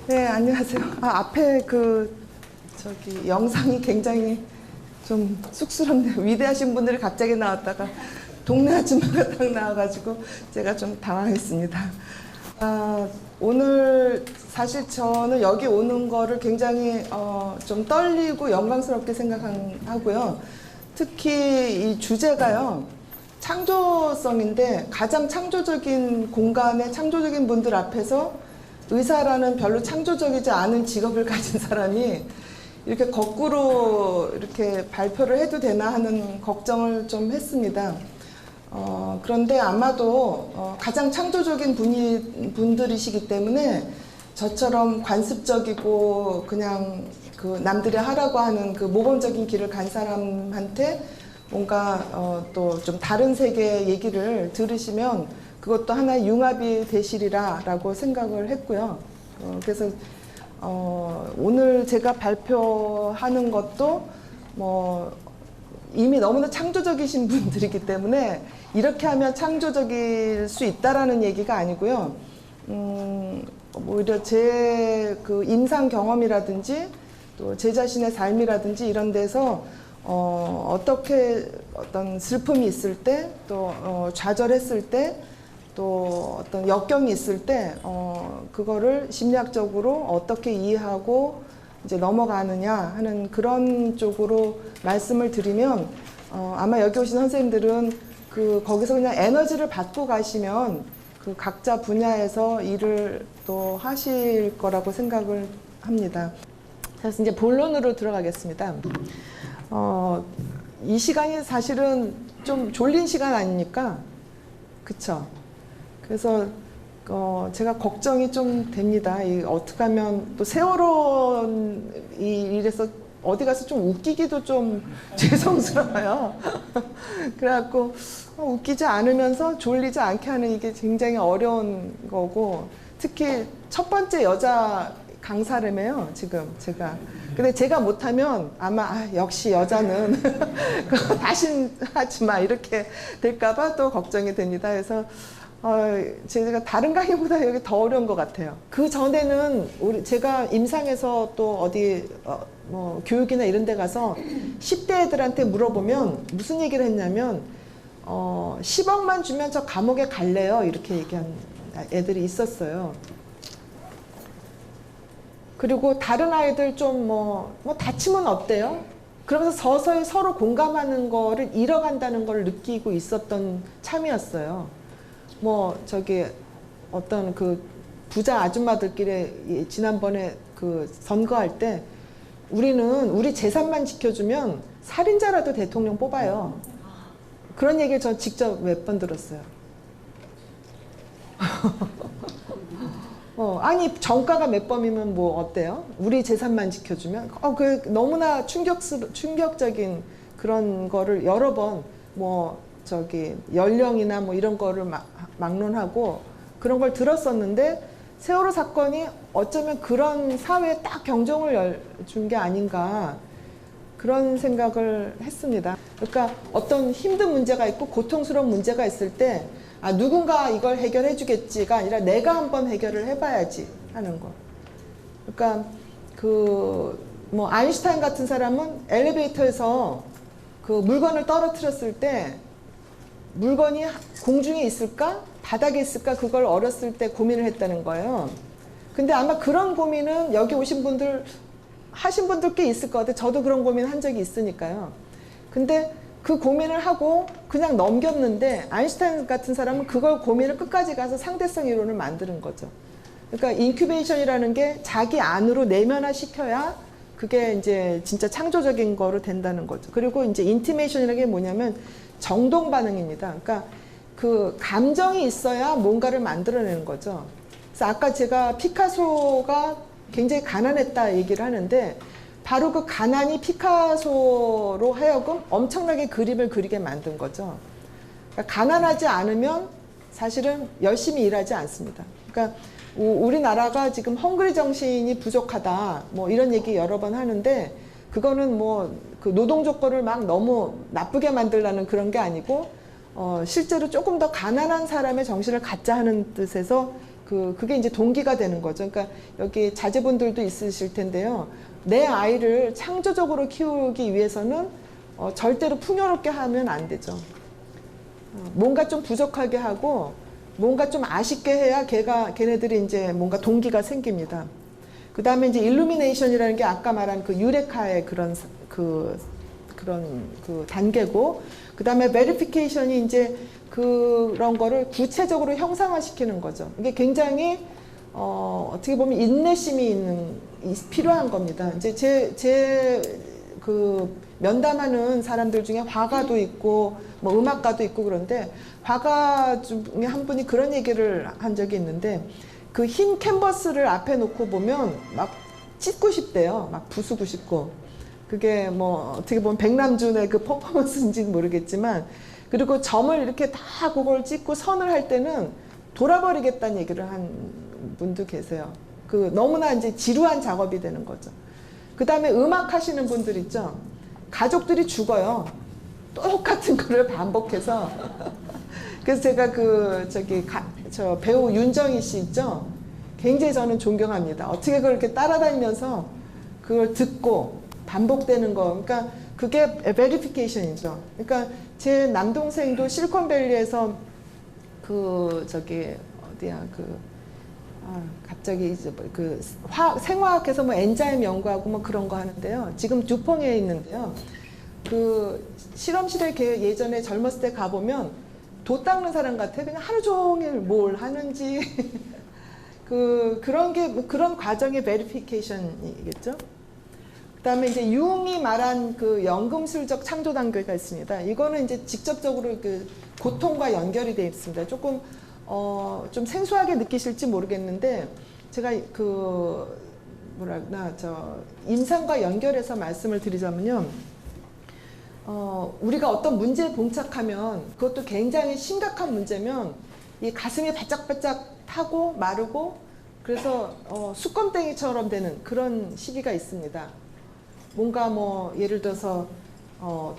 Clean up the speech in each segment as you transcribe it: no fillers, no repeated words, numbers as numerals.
네, 안녕하세요. 앞에 영상이 굉장히 좀 쑥스럽네요. 위대하신 분들이 갑자기 나왔다가 동네 아줌마가 딱 나와가지고 제가 좀 당황했습니다. 오늘 사실 저는 여기 오는 거를 굉장히 좀 떨리고 영광스럽게 생각하고요. 특히 이 주제가요. 창조성인데 가장 창조적인 공간에 창조적인 분들 앞에서 의사라는 별로 창조적이지 않은 직업을 가진 사람이 이렇게 거꾸로 이렇게 발표를 해도 되나 하는 걱정을 좀 했습니다. 그런데 아마도 가장 창조적인 분들이시기 때문에 저처럼 관습적이고 그냥 그 남들이 하라고 하는 그 모범적인 길을 간 사람한테 뭔가 또 좀 다른 세계의 얘기를 들으시면 그것도 하나의 융합이 되시리라라고 생각을 했고요. 그래서 오늘 제가 발표하는 것도 뭐 이미 너무나 창조적이신 분들이기 때문에 이렇게 하면 창조적일 수 있다라는 얘기가 아니고요. 오히려 제 그 임상 경험이라든지 또 제 자신의 삶이라든지 이런 데서 어떻게 어떤 슬픔이 있을 때 또 좌절했을 때 또 어떤 역경이 있을 때 그거를 심리학적으로 어떻게 이해하고 이제 넘어가느냐 하는 그런 쪽으로 말씀을 드리면 아마 여기 오신 선생님들은 거기서 그냥 에너지를 받고 가시면 그 각자 분야에서 일을 또 하실 거라고 생각을 합니다. 그래서 이제 본론으로 들어가겠습니다. 이 시간이 사실은 좀 졸린 시간 아닙니까? 그쵸? 그래서 제가 걱정이 좀 됩니다. 어떻게 하면 또 세월호 일에서 어디 가서 좀 웃기기도 좀 죄송스러워요. 그래갖고 웃기지 않으면서 졸리지 않게 하는 이게 굉장히 어려운 거고, 특히 첫 번째 여자 강사라며요, 지금 제가. 근데 제가 못하면 아마 역시 여자는 다신 하지 마 이렇게 될까봐 또 걱정이 됩니다. 그래서 제가 다른 강의보다 여기 더 어려운 것 같아요. 그 전에는 제가 임상에서 또 어디 뭐 교육이나 이런 데 가서 10대 애들한테 물어보면 무슨 얘기를 했냐면 10억만 주면 저 감옥에 갈래요 이렇게 얘기한 애들이 있었어요. 그리고 다른 아이들 좀 뭐 다치면 어때요? 그러면서 서서히 서로 공감하는 거를 잃어간다는 걸 느끼고 있었던 참이었어요. 어떤 그 부자 아줌마들끼리 지난번에 그 선거할 때 우리는 우리 재산만 지켜주면 살인자라도 대통령 뽑아요. 그런 얘기를 저 직접 몇 번 들었어요. 아니 정가가 몇 범이면 뭐 어때요? 우리 재산만 지켜주면 너무나 충격적인 그런 거를 여러 번 연령이나 뭐 이런 거를 막론하고 그런 걸 들었었는데 세월호 사건이 어쩌면 그런 사회에 딱 경종을 준 게 아닌가 그런 생각을 했습니다. 그러니까 어떤 힘든 문제가 있고 고통스러운 문제가 있을 때 누군가 이걸 해결해 주겠지가 아니라 내가 한번 해결을 해봐야지 하는 거. 그러니까 아인슈타인 같은 사람은 엘리베이터에서 그 물건을 떨어뜨렸을 때 물건이 공중에 있을까 바닥에 있을까 그걸 어렸을 때 고민을 했다는 거예요. 근데 아마 그런 고민은 여기 오신 분들 하신 분들 꽤 있을 것 같아요. 저도 그런 고민 한 적이 있으니까요. 근데 그 고민을 하고 그냥 넘겼는데 아인슈타인 같은 사람은 그걸 고민을 끝까지 가서 상대성 이론을 만드는 거죠. 그러니까 인큐베이션이라는 게 자기 안으로 내면화 시켜야 그게 이제 진짜 창조적인 거로 된다는 거죠. 그리고 이제 인티메이션이라는 게 뭐냐면 정동 반응입니다. 그러니까 그 감정이 있어야 뭔가를 만들어내는 거죠. 그래서 아까 제가 피카소가 굉장히 가난했다 얘기를 하는데 바로 그 가난이 피카소로 하여금 엄청나게 그림을 그리게 만든 거죠. 그러니까 가난하지 않으면 사실은 열심히 일하지 않습니다. 그러니까 우리나라가 지금 헝그리 정신이 부족하다 뭐 이런 얘기 여러 번 하는데 그거는 그 노동 조건을 막 너무 나쁘게 만들라는 그런 게 아니고 실제로 조금 더 가난한 사람의 정신을 갖자 하는 뜻에서 그게 이제 동기가 되는 거죠. 그러니까 여기 자제분들도 있으실 텐데요. 내 아이를 창조적으로 키우기 위해서는 절대로 풍요롭게 하면 안 되죠. 뭔가 좀 부족하게 하고 뭔가 좀 아쉽게 해야 걔네들이 이제 뭔가 동기가 생깁니다. 그 다음에 이제 일루미네이션이라는 게 아까 말한 그 유레카의 그런 단계고, 그 다음에 베리피케이션이 이제 그런 거를 구체적으로 형상화시키는 거죠. 이게 굉장히 어떻게 보면 인내심이 필요한 겁니다. 이제 제 면담하는 사람들 중에 화가도 있고 뭐 음악가도 있고 그런데, 화가 중에 한 분이 그런 얘기를 한 적이 있는데, 그 흰 캔버스를 앞에 놓고 보면 막 찢고 싶대요. 막 부수고 싶고. 그게 뭐 어떻게 보면 백남준의 그 퍼포먼스인지는 모르겠지만, 그리고 점을 이렇게 다 그걸 찍고 선을 할 때는 돌아버리겠다는 얘기를 한 분도 계세요. 너무나 이제 지루한 작업이 되는 거죠. 그 다음에 음악 하시는 분들 있죠. 가족들이 죽어요. 똑같은 거를 반복해서. 그래서 제가 저 배우 윤정희 씨 있죠. 굉장히 저는 존경합니다. 어떻게 그렇게 따라다니면서 그걸 듣고 반복되는 거. 그러니까 그게 베리피케이션이죠. 그러니까 제 남동생도 실리콘밸리에서 갑자기 이제 생화학에서 뭐 엔자임 연구하고 뭐 그런 거 하는데요. 지금 듀퐁에 있는데요. 그 실험실에 예전에 젊었을 때 가보면 도 닦는 사람 같아. 그냥 하루 종일 뭘 하는지 그런 과정의 베리피케이션이겠죠. 그다음에 이제 융이 말한 그 연금술적 창조 단계가 있습니다. 이거는 이제 직접적으로 그 고통과 연결이 되어 있습니다. 조금 좀 생소하게 느끼실지 모르겠는데, 제가 임상과 연결해서 말씀을 드리자면요. 우리가 어떤 문제에 봉착하면, 그것도 굉장히 심각한 문제면 이 가슴이 바짝바짝 타고 마르고, 그래서 수검땡이처럼 되는 그런 시기가 있습니다. 뭔가 뭐 예를 들어서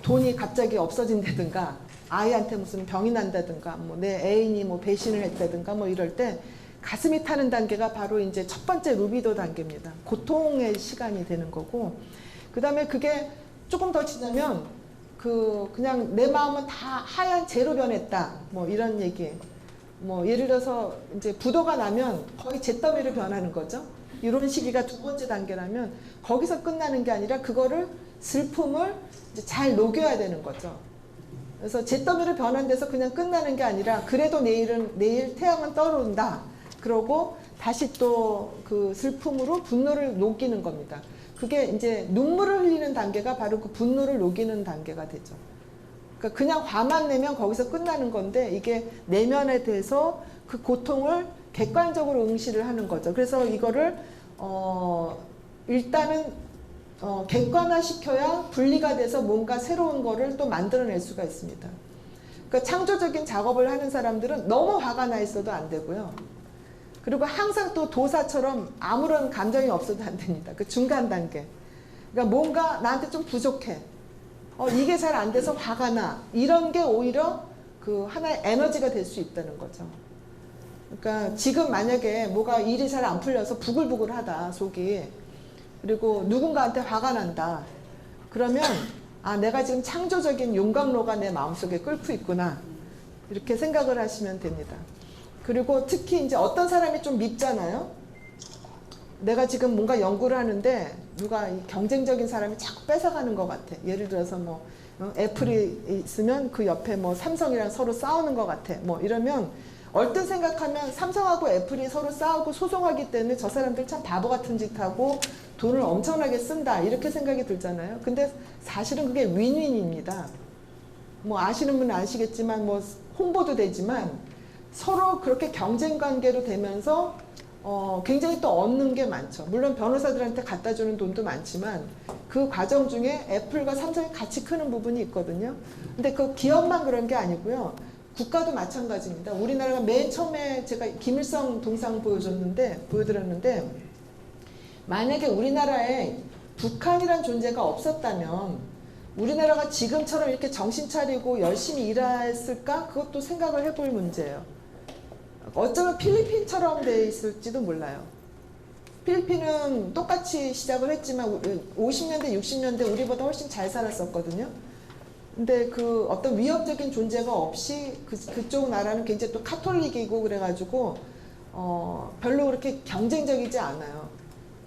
돈이 갑자기 없어진다든가, 아이한테 무슨 병이 난다든가, 뭐 내 애인이 뭐 배신을 했다든가, 뭐 이럴 때 가슴이 타는 단계가 바로 이제 첫 번째 루비도 단계입니다. 고통의 시간이 되는 거고, 그 다음에 그게 조금 더 지나면 그냥 내 마음은 다 하얀 재로 변했다, 뭐 이런 얘기. 뭐 예를 들어서 이제 부도가 나면 거의 잿더미로 변하는 거죠. 이런 시기가 두 번째 단계라면, 거기서 끝나는 게 아니라 그거를 슬픔을 이제 잘 녹여야 되는 거죠. 그래서 잿더미로 변한 데서 그냥 끝나는 게 아니라, 그래도 내일 태양은 떠오른다. 그러고 다시 또 그 슬픔으로 분노를 녹이는 겁니다. 그게 이제 눈물을 흘리는 단계가 바로 그 분노를 녹이는 단계가 되죠. 그러니까 그냥 화만 내면 거기서 끝나는 건데, 이게 내면에 대해서 그 고통을 객관적으로 응시를 하는 거죠. 그래서 이거를 일단은 객관화시켜야 분리가 돼서 뭔가 새로운 거를 또 만들어낼 수가 있습니다. 그러니까 창조적인 작업을 하는 사람들은 너무 화가 나 있어도 안 되고요. 그리고 항상 또 도사처럼 아무런 감정이 없어도 안 됩니다. 그 중간 단계. 그러니까 뭔가 나한테 좀 부족해. 이게 잘 안 돼서 화가 나. 이런 게 오히려 그 하나의 에너지가 될 수 있다는 거죠. 그러니까 지금 만약에 뭐가 일이 잘 안 풀려서 부글부글하다, 속이. 그리고 누군가한테 화가 난다. 그러면 내가 지금 창조적인 용광로가 내 마음속에 끓고 있구나. 이렇게 생각을 하시면 됩니다. 그리고 특히 이제 어떤 사람이 좀 밉잖아요. 내가 지금 뭔가 연구를 하는데 누가 경쟁적인 사람이 자꾸 뺏어가는 것 같아. 예를 들어서 뭐 애플이 있으면 그 옆에 뭐 삼성이랑 서로 싸우는 것 같아. 뭐 이러면 얼른 생각하면 삼성하고 애플이 서로 싸우고 소송하기 때문에 저 사람들 참 바보 같은 짓 하고 돈을 엄청나게 쓴다, 이렇게 생각이 들잖아요. 근데 사실은 그게 윈윈입니다. 뭐 아시는 분은 아시겠지만 뭐 홍보도 되지만 서로 그렇게 경쟁 관계로 되면서 굉장히 또 얻는 게 많죠. 물론 변호사들한테 갖다 주는 돈도 많지만 그 과정 중에 애플과 삼성이 같이 크는 부분이 있거든요. 근데 그 기업만 그런 게 아니고요. 국가도 마찬가지입니다. 우리나라가 맨 처음에 제가 김일성 동상 보여드렸는데, 만약에 우리나라에 북한이란 존재가 없었다면 우리나라가 지금처럼 이렇게 정신 차리고 열심히 일했을까? 그것도 생각을 해볼 문제예요. 어쩌면 필리핀처럼 돼 있을지도 몰라요. 필리핀은 똑같이 시작을 했지만 50년대, 60년대 우리보다 훨씬 잘 살았었거든요. 근데 그 어떤 위협적인 존재가 없이 그쪽 나라는 굉장히 또 카톨릭이고 그래가지고 별로 그렇게 경쟁적이지 않아요.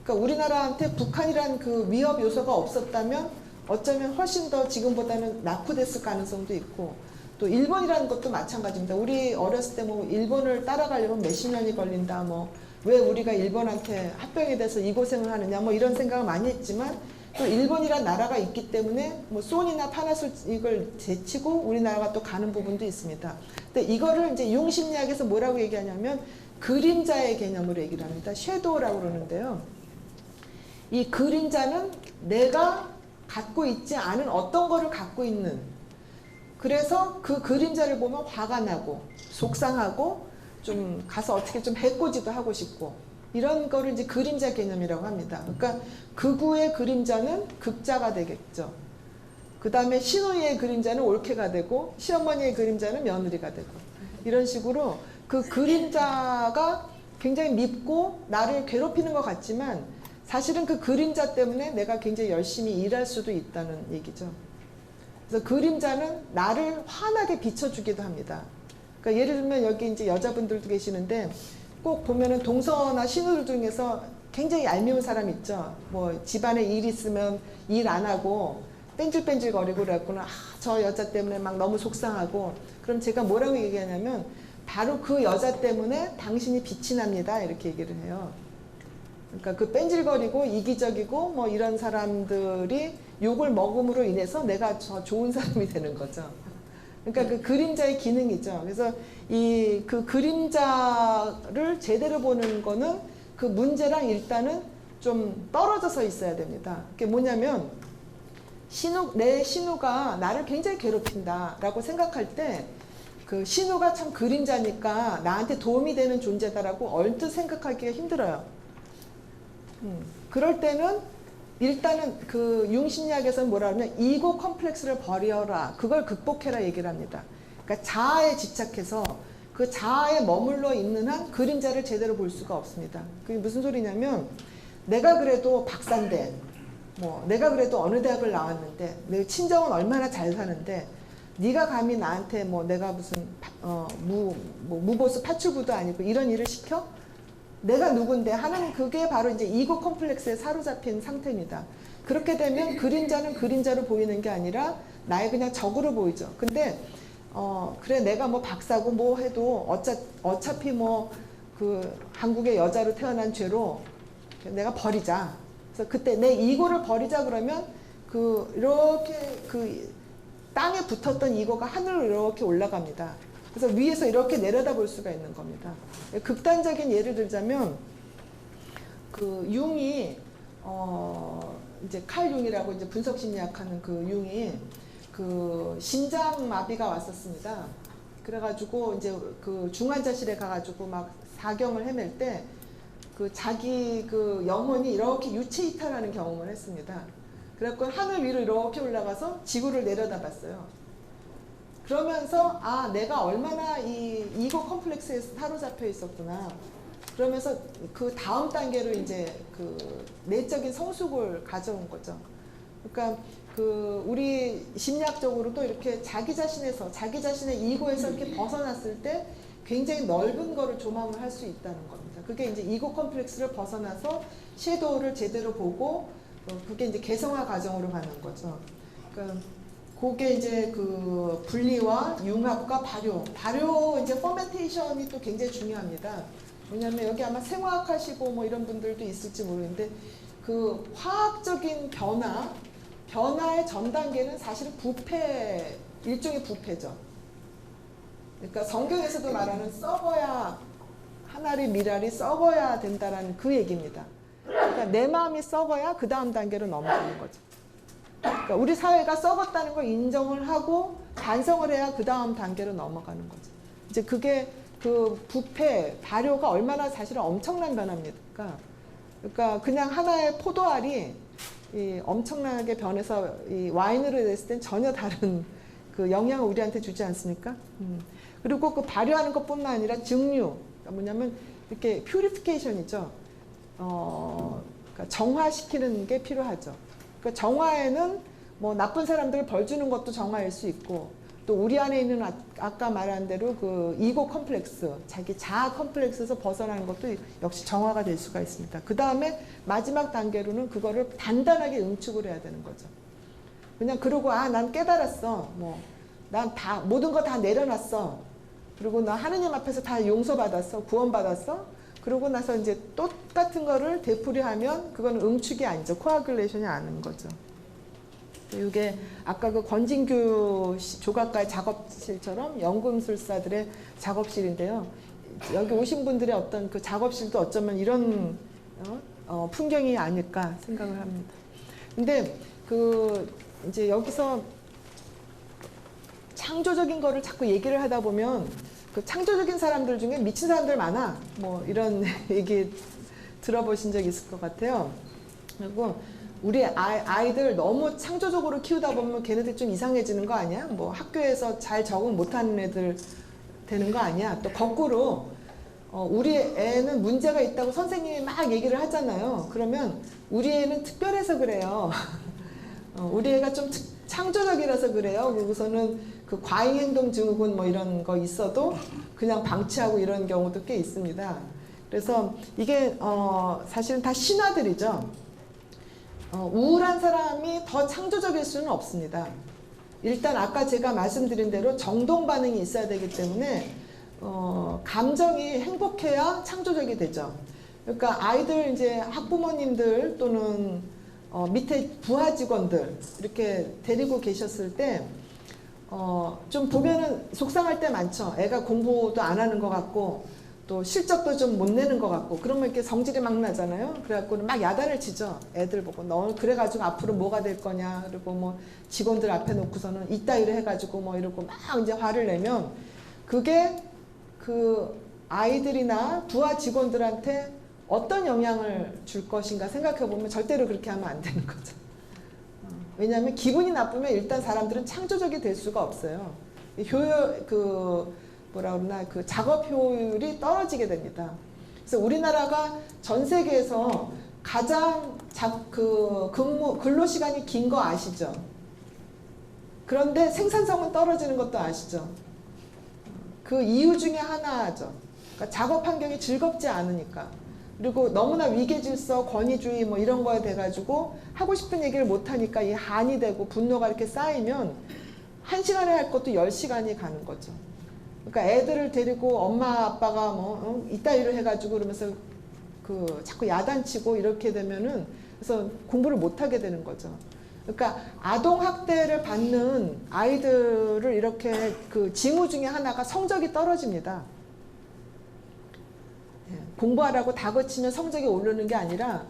그러니까 우리나라한테 북한이란 그 위협 요소가 없었다면 어쩌면 훨씬 더 지금보다는 낙후됐을 가능성도 있고, 또 일본이라는 것도 마찬가지입니다. 우리 어렸을 때 뭐 일본을 따라가려면 몇십 년이 걸린다, 뭐 왜 우리가 일본한테 합병이 돼서 이 고생을 하느냐, 뭐 이런 생각을 많이 했지만, 또 일본이란 나라가 있기 때문에 뭐 소니나 파나솔릭을 제치고 우리나라가 또 가는 부분도 있습니다. 근데 이거를 이제 융 심리학에서 뭐라고 얘기하냐면 그림자의 개념으로 얘기를 합니다. 섀도우라고 그러는데요. 이 그림자는 내가 갖고 있지 않은 어떤 거를 갖고 있는, 그래서 그 그림자를 보면 화가 나고 속상하고 좀 가서 어떻게 좀 해코지도 하고 싶고, 이런 거를 이제 그림자 개념이라고 합니다. 그러니까 극우의 그림자는 극자가 되겠죠. 그 다음에 신우이의 그림자는 올케가 되고, 시어머니의 그림자는 며느리가 되고, 이런 식으로 그 그림자가 굉장히 밉고 나를 괴롭히는 것 같지만 사실은 그 그림자 때문에 내가 굉장히 열심히 일할 수도 있다는 얘기죠. 그래서 그림자는 나를 환하게 비춰주기도 합니다. 그러니까 예를 들면 여기 이제 여자분들도 계시는데 꼭 보면은 동서나 신우들 중에서 굉장히 얄미운 사람 있죠. 뭐 집안에 일 있으면 일 안 하고 뺀질뺀질 거리고 그랬구나. 저 여자 때문에 막 너무 속상하고. 그럼 제가 뭐라고 얘기하냐면 바로 그 여자 때문에 당신이 빛이 납니다, 이렇게 얘기를 해요. 그러니까 그 뺀질거리고 이기적이고 뭐 이런 사람들이 욕을 먹음으로 인해서 내가 더 좋은 사람이 되는 거죠. 그러니까 그 그림자의 기능이죠. 그래서 이 그 그림자를 제대로 보는 거는 그 문제랑 일단은 좀 떨어져서 있어야 됩니다. 그게 뭐냐면 내 신우가 나를 굉장히 괴롭힌다라고 생각할 때 그 신우가 참 그림자니까 나한테 도움이 되는 존재다라고 얼뜻 생각하기가 힘들어요. 그럴 때는 일단은 그 융심리학에서는 뭐라 하면 이고 컴플렉스를 버려라, 그걸 극복해라 얘기를 합니다. 그러니까 자아에 집착해서 그 자아에 머물러 있는 한 그림자를 제대로 볼 수가 없습니다. 그게 무슨 소리냐면 내가 그래도 박사인데, 뭐 내가 그래도 어느 대학을 나왔는데, 내 친정은 얼마나 잘 사는데 네가 감히 나한테 뭐 내가 무슨 무보수 파출부도 아니고 이런 일을 시켜? 내가 누군데 하는, 그게 바로 이제 이고 컴플렉스에 사로잡힌 상태입니다. 그렇게 되면 그림자는 그림자로 보이는 게 아니라 나의 그냥 적으로 보이죠. 근데 그래 내가 뭐 박사고 뭐 해도 어차피 뭐 그 한국의 여자로 태어난 죄로 내가 버리자. 그래서 그때 내 이고를 버리자 그러면 그 이렇게 그 땅에 붙었던 이고가 하늘로 이렇게 올라갑니다. 그래서 위에서 이렇게 내려다 볼 수가 있는 겁니다. 극단적인 예를 들자면 그 융이 이제 칼 융이라고 이제 분석 심리학하는 그 융이 그 심장 마비가 왔었습니다. 그래가지고 이제 그 중환자실에 가가지고 막 사경을 헤맬 때 그 자기 그 영혼이 이렇게 유체 이탈하는 경험을 했습니다. 그래갖고 하늘 위로 이렇게 올라가서 지구를 내려다봤어요. 그러면서 아 내가 얼마나 이 이고 컴플렉스에 사로잡혀 있었구나. 그러면서 그 다음 단계로 이제 그 내적인 성숙을 가져온 거죠. 그러니까 그 우리 심리학적으로도 이렇게 자기 자신의 이고에서 이렇게 벗어났을 때 굉장히 넓은 거를 조망을 할 수 있다는 겁니다. 그게 이제 이고 컴플렉스를 벗어나서 섀도우를 제대로 보고 그게 이제 개성화 과정으로 가는 거죠. 그러니까 그게 이제 그 분리와 융합과 발효 이제 퍼멘테이션이 또 굉장히 중요합니다. 왜냐하면 여기 아마 생화학 하시고 뭐 이런 분들도 있을지 모르겠는데 그 화학적인 변화의 전 단계는 사실은 부패, 일종의 부패죠. 그러니까 성경에서도 말하는 썩어야 하나리 미랄이 썩어야 된다라는 그 얘기입니다. 그러니까 내 마음이 썩어야 그 다음 단계로 넘어가는 거죠. 그러니까 우리 사회가 썩었다는 걸 인정을 하고 반성을 해야 그 다음 단계로 넘어가는 거죠. 이제 그게 그 부패, 발효가 얼마나 사실은 엄청난 변화입니까? 그러니까 그냥 하나의 포도알이 이 엄청나게 변해서 이 와인으로 냈을 땐 전혀 다른 그 영향을 우리한테 주지 않습니까? 그리고 그 발효하는 것뿐만 아니라 증류, 그러니까 뭐냐면 이렇게 퓨리피케이션이죠. 그러니까 정화시키는 게 필요하죠. 그러니까 정화에는 뭐 나쁜 사람들 벌 주는 것도 정화일 수 있고, 또 우리 안에 있는 아까 말한 대로 그 이고 컴플렉스, 자기 자아 컴플렉스에서 벗어나는 것도 역시 정화가 될 수가 있습니다. 그 다음에 마지막 단계로는 그거를 단단하게 응축을 해야 되는 거죠. 그냥 그러고 난 깨달았어. 난 다 모든 거 다 내려놨어. 그리고 나 하느님 앞에서 다 용서받았어. 구원받았어. 그러고 나서 이제 똑같은 거를 되풀이하면 그건 응축이 아니죠. 코아귤레이션이 아닌 거죠. 이게 아까 그 권진규 조각가의 작업실처럼 연금술사들의 작업실인데요. 여기 오신 분들의 어떤 그 작업실도 어쩌면 이런 풍경이 아닐까 생각을 합니다. 근데 이제 여기서 창조적인 거를 자꾸 얘기를 하다 보면 그 창조적인 사람들 중에 미친 사람들 많아. 뭐 이런 얘기 들어보신 적 있을 것 같아요. 그리고 우리 아이들 너무 창조적으로 키우다 보면 걔네들 좀 이상해지는 거 아니야? 뭐 학교에서 잘 적응 못하는 애들 되는 거 아니야? 또 거꾸로 우리 애는 문제가 있다고 선생님이 막 얘기를 하잖아요. 그러면 우리 애는 특별해서 그래요. 우리 애가 좀 창조적이라서 그래요. 그리고서는 그 과잉행동 증후군 뭐 이런 거 있어도 그냥 방치하고 이런 경우도 꽤 있습니다. 그래서 이게 사실은 다 신화들이죠. 우울한 사람이 더 창조적일 수는 없습니다. 일단 아까 제가 말씀드린 대로 정동 반응이 있어야 되기 때문에 감정이 행복해야 창조적이 되죠. 그러니까 아이들 이제 학부모님들 또는 밑에 부하 직원들 이렇게 데리고 계셨을 때 좀 보면은 속상할 때 많죠. 애가 공부도 안 하는 것 같고 또 실적도 좀 못 내는 것 같고 그러면 이렇게 성질이 막 나잖아요. 그래갖고는 막 야단을 치죠. 애들 보고 너 그래가지고 앞으로 뭐가 될 거냐. 그리고 뭐 직원들 앞에 놓고서는 이따위로 해가지고 뭐 이러고 막 이제 화를 내면 그게 그 아이들이나 부하 직원들한테 어떤 영향을 줄 것인가 생각해 보면 절대로 그렇게 하면 안 되는 거죠. 왜냐하면 기분이 나쁘면 일단 사람들은 창조적이 될 수가 없어요. 뭐라 그러나 그 작업 효율이 떨어지게 됩니다. 그래서 우리나라가 전 세계에서 가장 근로 시간이 긴 거 아시죠? 그런데 생산성은 떨어지는 것도 아시죠? 그 이유 중에 하나죠. 그러니까 작업 환경이 즐겁지 않으니까. 그리고 너무나 위계질서, 권위주의 뭐 이런 거에 돼가지고 하고 싶은 얘기를 못하니까 이 한이 되고 분노가 이렇게 쌓이면 1시간에 할 것도 10시간이 가는 거죠. 그러니까 애들을 데리고 엄마 아빠가 이따위로 해가지고 그러면서 자꾸 야단치고 이렇게 되면은 그래서 공부를 못하게 되는 거죠. 그러니까 아동학대를 받는 아이들을 이렇게 그 징후 중에 하나가 성적이 떨어집니다. 공부하라고 다그치면 성적이 오르는 게 아니라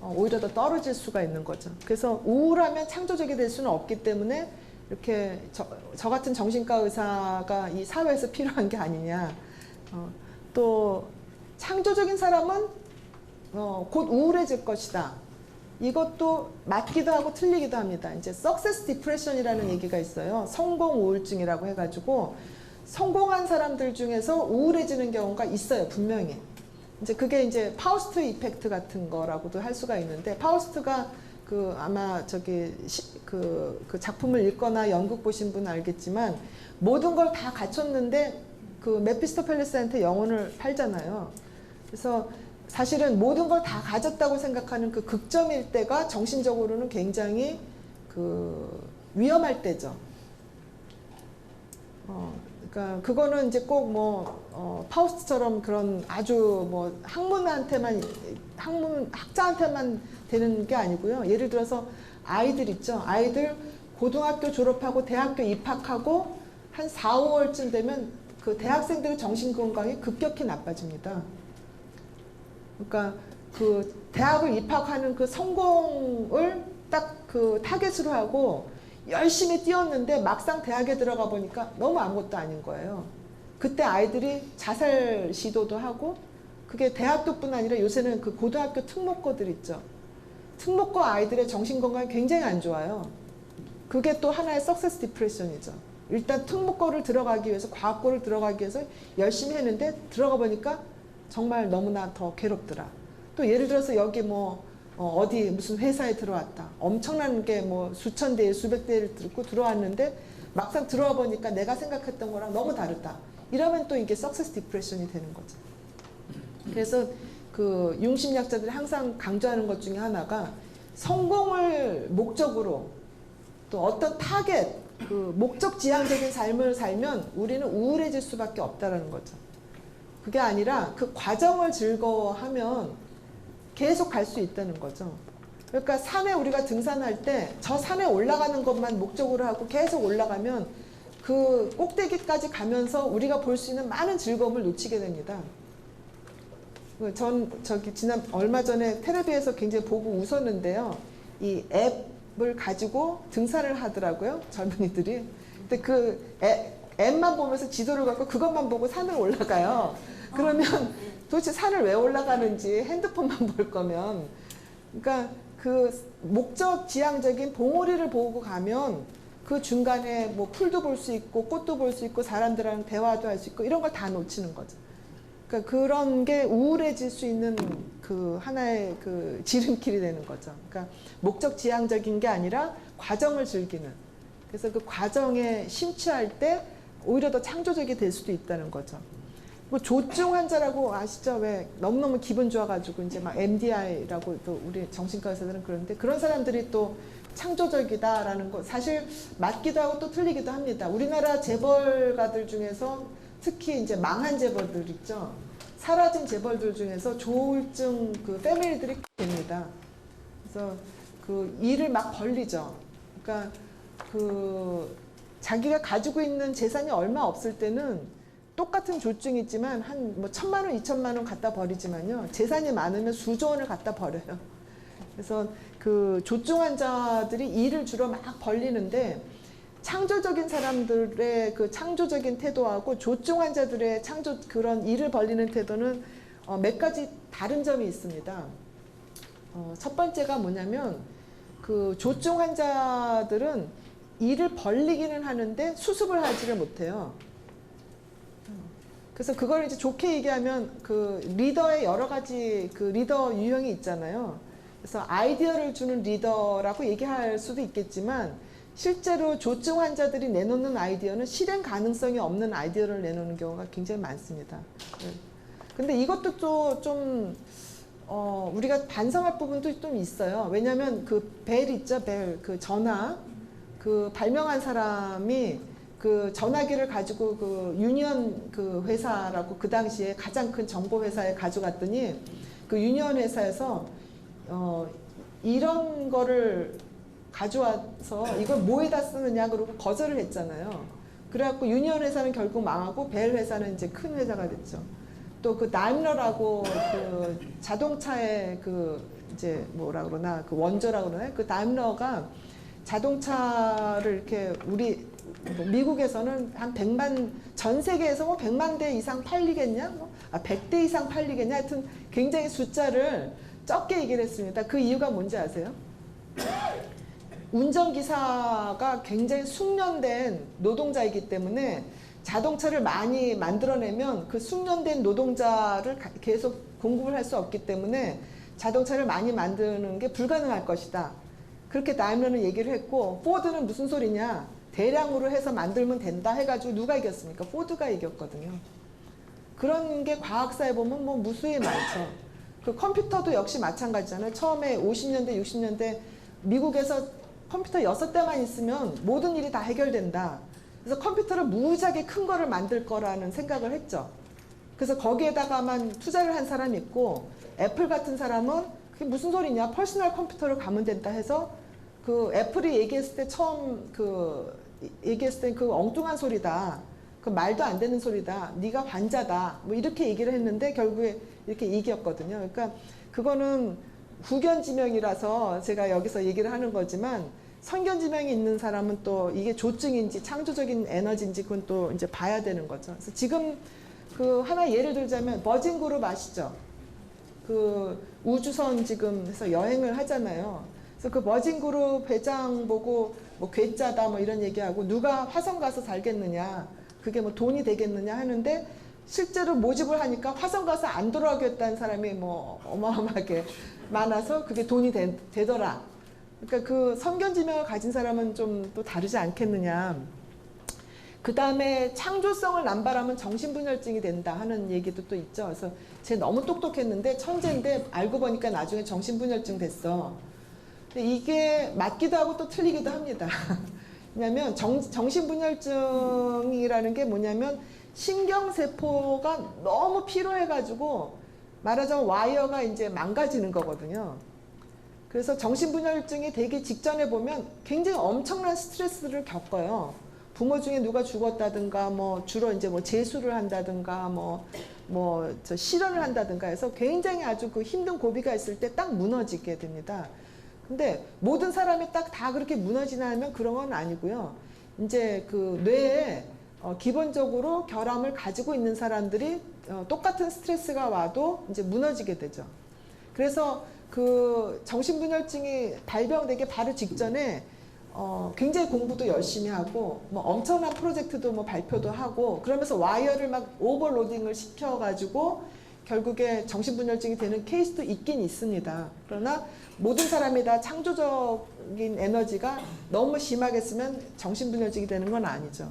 오히려 더 떨어질 수가 있는 거죠. 그래서 우울하면 창조적이 될 수는 없기 때문에 이렇게 저 같은 정신과 의사가 이 사회에서 필요한 게 아니냐. 또 창조적인 사람은 곧 우울해질 것이다. 이것도 맞기도 하고 틀리기도 합니다. 이제 Success Depression이라는 얘기가 있어요. 성공 우울증이라고 해가지고 성공한 사람들 중에서 우울해지는 경우가 있어요. 분명히. 이제 그게 이제 파우스트 이펙트 같은 거라고도 할 수가 있는데 파우스트가 아마 그 작품을 읽거나 연극 보신 분은 알겠지만 모든 걸 다 갖췄는데 그 메피스토펠레스한테 영혼을 팔잖아요. 그래서 사실은 모든 걸 다 가졌다고 생각하는 그 극점일 때가 정신적으로는 굉장히 위험할 때죠. 그러니까 그거는 이제 꼭 파우스트처럼 그런 아주 학자한테만 되는 게 아니고요. 예를 들어서 아이들 있죠. 아이들 고등학교 졸업하고 대학교 입학하고 한 4, 5월쯤 되면 그 대학생들의 정신 건강이 급격히 나빠집니다. 그러니까 그 대학을 입학하는 그 성공을 딱 그 타겟으로 하고 열심히 뛰었는데 막상 대학에 들어가 보니까 너무 아무것도 아닌 거예요. 그때 아이들이 자살 시도도 하고 그게 대학교뿐 아니라 요새는 그 고등학교 특목고들 있죠. 특목고 아이들의 정신건강이 굉장히 안 좋아요. 그게 또 하나의 석세스 디프레션이죠. 일단 특목고를 들어가기 위해서 과학고를 들어가기 위해서 열심히 했는데 들어가 보니까 정말 너무나 더 괴롭더라. 또 예를 들어서 여기 뭐 어디 무슨 회사에 들어왔다. 엄청난 게 뭐 수천 대, 수백 대를 들고 들어왔는데 막상 들어와 보니까 내가 생각했던 거랑 너무 다르다. 이러면 또 이게 석세스 디프레션이 되는 거죠. 그래서 그 융심리학자들이 항상 강조하는 것 중에 하나가 성공을 목적으로 또 어떤 타겟, 그 목적 지향적인 삶을 살면 우리는 우울해질 수밖에 없다라는 거죠. 그게 아니라 그 과정을 즐거워하면 계속 갈 수 있다는 거죠. 그러니까 산에 우리가 등산할 때 저 산에 올라가는 것만 목적으로 하고 계속 올라가면 그 꼭대기까지 가면서 우리가 볼 수 있는 많은 즐거움을 놓치게 됩니다. 전 얼마 전에 텔레비에서 굉장히 보고 웃었는데요. 이 앱을 가지고 등산을 하더라고요. 젊은이들이. 근데 그 앱만 보면서 지도를 갖고 그것만 보고 산을 올라가요. 그러면 도대체 산을 왜 올라가는지 핸드폰만 볼 거면. 그러니까 그 목적 지향적인 봉우리를 보고 가면 그 중간에 뭐 풀도 볼 수 있고 꽃도 볼 수 있고 사람들이랑 대화도 할 수 있고 이런 걸 다 놓치는 거죠. 그러니까 그런 게 우울해질 수 있는 그 하나의 그 지름길이 되는 거죠. 그러니까 목적 지향적인 게 아니라 과정을 즐기는. 그래서 그 과정에 심취할 때 오히려 더 창조적이 될 수도 있다는 거죠. 뭐 조증 환자라고 아시죠? 왜 너무너무 기분 좋아가지고 이제 막 MDR이라고 또 우리 정신과 의사들은 그러는데 그런 사람들이 또 창조적이다라는 거 사실 맞기도 하고 또 틀리기도 합니다. 우리나라 재벌가들 중에서 특히 이제 망한 재벌들 있죠. 사라진 재벌들 중에서 조울증 그 패밀리들이 됩니다. 그래서 그 일을 막 벌리죠. 그러니까 그 자기가 가지고 있는 재산이 얼마 없을 때는 똑같은 조증이지만 한 뭐 1,000만 원, 2,000만 원 갖다 버리지만요. 재산이 많으면 수조 원을 갖다 버려요. 그래서 그 조증 환자들이 일을 주로 막 벌리는데 창조적인 사람들의 그 창조적인 태도하고 조증 환자들의 그런 일을 벌리는 태도는 몇 가지 다른 점이 있습니다. 첫 번째가 뭐냐면 그 조증 환자들은 일을 벌리기는 하는데 수습을 하지를 못해요. 그래서 그걸 이제 좋게 얘기하면 그 리더의 여러 가지 그 리더 유형이 있잖아요. 그래서 아이디어를 주는 리더라고 얘기할 수도 있겠지만 실제로 조증 환자들이 내놓는 아이디어는 실행 가능성이 없는 아이디어를 내놓는 경우가 굉장히 많습니다. 근데 이것도 또 좀 우리가 반성할 부분도 좀 있어요. 왜냐하면 그 벨 있죠, 벨. 그 전화 그 발명한 사람이 그 전화기를 가지고 그 유니언 그 회사라고 그 당시에 가장 큰 정보 회사에 가져갔더니 그 유니언 회사에서 이런 거를 가져와서 이걸 뭐에다 쓰느냐 그러고 거절을 했잖아요. 그래갖고 유니언 회사는 결국 망하고 벨 회사는 이제 큰 회사가 됐죠. 또 그 다임러라고 그 자동차의 그 이제 뭐라 그러나 그 원조라 그러나 그 다임러가 자동차를 이렇게 미국에서는 한 100만 전 세계에서 뭐 100만 대 이상 팔리겠냐? 100대 이상 팔리겠냐? 하여튼 굉장히 숫자를 적게 얘기를 했습니다. 그 이유가 뭔지 아세요? 운전기사가 굉장히 숙련된 노동자이기 때문에 자동차를 많이 만들어내면 그 숙련된 노동자를 계속 공급을 할 수 없기 때문에 자동차를 많이 만드는 게 불가능할 것이다. 그렇게 다임러는 얘기를 했고 포드는 무슨 소리냐. 대량으로 해서 만들면 된다 해가지고 누가 이겼습니까? 포드가 이겼거든요. 그런 게 과학사에 보면 뭐 무수히 많죠. 그 컴퓨터도 역시 마찬가지잖아요. 처음에 50년대, 60년대 미국에서 컴퓨터 6대만 있으면 모든 일이 다 해결된다. 그래서 컴퓨터를 무지하게 큰 거를 만들 거라는 생각을 했죠. 그래서 거기에다가만 투자를 한 사람이 있고 애플 같은 사람은 그게 무슨 소리냐. 퍼스널 컴퓨터를 가면 된다 해서 그 애플이 얘기했을 때 처음 얘기했을 때 그 엉뚱한 소리다. 그 말도 안 되는 소리다. 네가 환자다. 뭐 이렇게 얘기를 했는데 결국에 이렇게 이겼거든요. 그러니까 그거는 후견지명이라서 제가 여기서 얘기를 하는 거지만 선견지명이 있는 사람은 또 이게 조증인지 창조적인 에너지인지 그건 또 이제 봐야 되는 거죠. 그래서 지금 그 하나 예를 들자면 버진 그룹 아시죠? 그 우주선 지금 해서 여행을 하잖아요. 그래서 그 버진 그룹 회장 보고 뭐 괴짜다 뭐 이런 얘기하고 누가 화성 가서 살겠느냐 그게 뭐 돈이 되겠느냐 하는데 실제로 모집을 하니까 화성 가서 안 돌아오겠다는 사람이 뭐 어마어마하게 많아서 그게 돈이 되더라. 그러니까 그 선견지명을 가진 사람은 좀 또 다르지 않겠느냐. 그 다음에 창조성을 남발하면 정신분열증이 된다 하는 얘기도 또 있죠. 그래서 쟤 너무 똑똑했는데 천재인데 알고 보니까 나중에 정신분열증 됐어. 근데 이게 맞기도 하고 또 틀리기도 합니다. 왜냐하면 정신분열증이라는 게 뭐냐면 신경세포가 너무 피로해가지고 말하자면 와이어가 이제 망가지는 거거든요. 그래서 정신분열증이 되기 직전에 보면 굉장히 엄청난 스트레스를 겪어요. 부모 중에 누가 죽었다든가, 뭐, 주로 이제 뭐 재수를 한다든가, 저 실현을 한다든가 해서 굉장히 아주 그 힘든 고비가 있을 때 딱 무너지게 됩니다. 근데 모든 사람이 딱 다 그렇게 무너지나면 그런 건 아니고요. 이제 그 뇌에 기본적으로 결함을 가지고 있는 사람들이 똑같은 스트레스가 와도 이제 무너지게 되죠. 그래서 그 정신분열증이 발병되기 바로 직전에 굉장히 공부도 열심히 하고 뭐 엄청난 프로젝트도 뭐 발표도 하고 그러면서 와이어를 막 오버로딩을 시켜가지고 결국에 정신분열증이 되는 케이스도 있긴 있습니다. 그러나 모든 사람이 다 창조적인 에너지가 너무 심하게 쓰면 정신분열증이 되는 건 아니죠.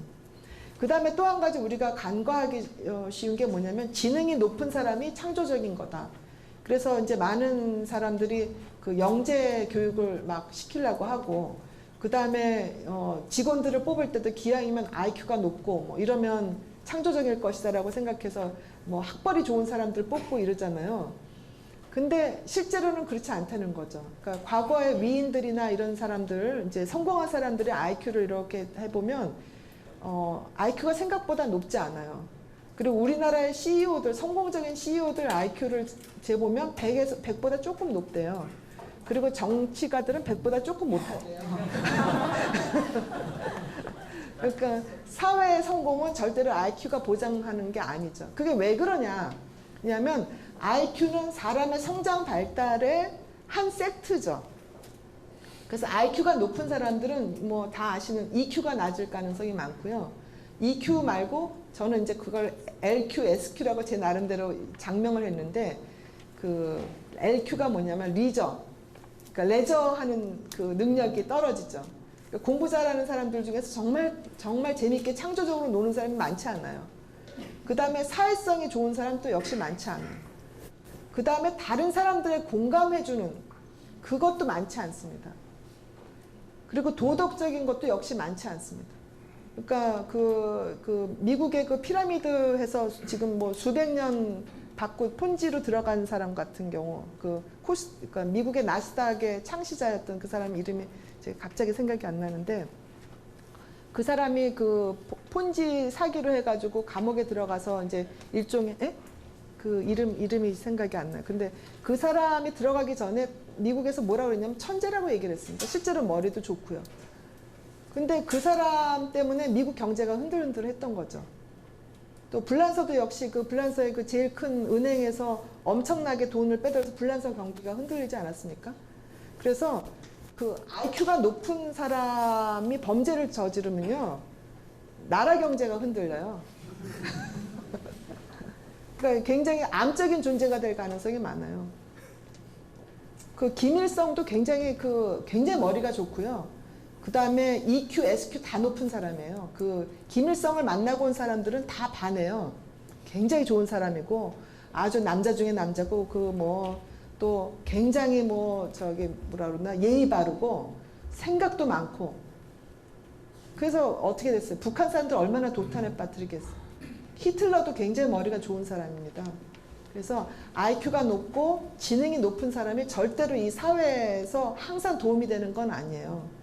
그 다음에 또 한 가지 우리가 간과하기 쉬운 게 뭐냐면 지능이 높은 사람이 창조적인 거다. 그래서 이제 많은 사람들이 그 영재 교육을 막 시키려고 하고 그 다음에 직원들을 뽑을 때도 기왕이면 IQ가 높고 뭐 이러면 창조적일 것이다라고 생각해서 뭐 학벌이 좋은 사람들 뽑고 이러잖아요. 근데 실제로는 그렇지 않다는 거죠. 그러니까 과거의 위인들이나 이런 사람들, 이제 성공한 사람들의 IQ를 이렇게 해보면 IQ가 생각보다 높지 않아요. 그리고 우리나라의 CEO들, 성공적인 CEO들 IQ를 재보면 100보다 조금 높대요. 그리고 정치가들은 100보다 조금 못하대요. 그러니까 사회의 성공은 절대로 IQ가 보장하는 게 아니죠. 그게 왜 그러냐? 왜냐하면 IQ는 사람의 성장 발달의 한 세트죠. 그래서 IQ가 높은 사람들은 뭐 다 아시는 EQ가 낮을 가능성이 많고요. EQ 말고 저는 이제 그걸 LQ, SQ라고 제 나름대로 장명을 했는데 그 LQ가 뭐냐면 리저, 그러니까 레저하는 그 능력이 떨어지죠. 그러니까 공부 잘하는 사람들 중에서 정말 재밌게 창조적으로 노는 사람이 많지 않아요. 그 다음에 사회성이 좋은 사람도 역시 많지 않아요. 그 다음에 다른 사람들의 공감해주는 그것도 많지 않습니다. 그리고 도덕적인 것도 역시 많지 않습니다. 그러니까 그 미국의 그 피라미드 해서 지금 뭐 수백 년 받고 폰지로 들어간 사람 같은 경우 그러니까 미국의 나스닥의 창시자였던 그 사람 이름이 제가 갑자기 생각이 안 나는데 그 사람이 그 폰지 사기로 해가지고 감옥에 들어가서 이제 일종의 그 이름이 생각이 안 나요. 근데 그 사람이 들어가기 전에 미국에서 뭐라고 그랬냐면 천재라고 얘기를 했습니다. 실제로 머리도 좋고요. 근데 그 사람 때문에 미국 경제가 흔들흔들했던 거죠. 또 불란서도 역시 그 불란서의 그 제일 큰 은행에서 엄청나게 돈을 빼들어서 불란서 경기가 흔들리지 않았습니까? 그래서 그 IQ가 높은 사람이 범죄를 저지르면요, 나라 경제가 흔들려요. 그러니까 굉장히 암적인 존재가 될 가능성이 많아요. 그 김일성도 굉장히 머리가 좋고요. 그 다음에 EQ, SQ 다 높은 사람이에요. 그 김일성을 만나고 온 사람들은 다 반해요. 굉장히 좋은 사람이고 아주 남자 중에 남자고 또 굉장히 예의 바르고 생각도 많고. 그래서 어떻게 됐어요? 북한 사람들 얼마나 도탄에 빠뜨리겠어요. 히틀러도 굉장히 머리가 좋은 사람입니다. 그래서 IQ가 높고 지능이 높은 사람이 절대로 이 사회에서 항상 도움이 되는 건 아니에요.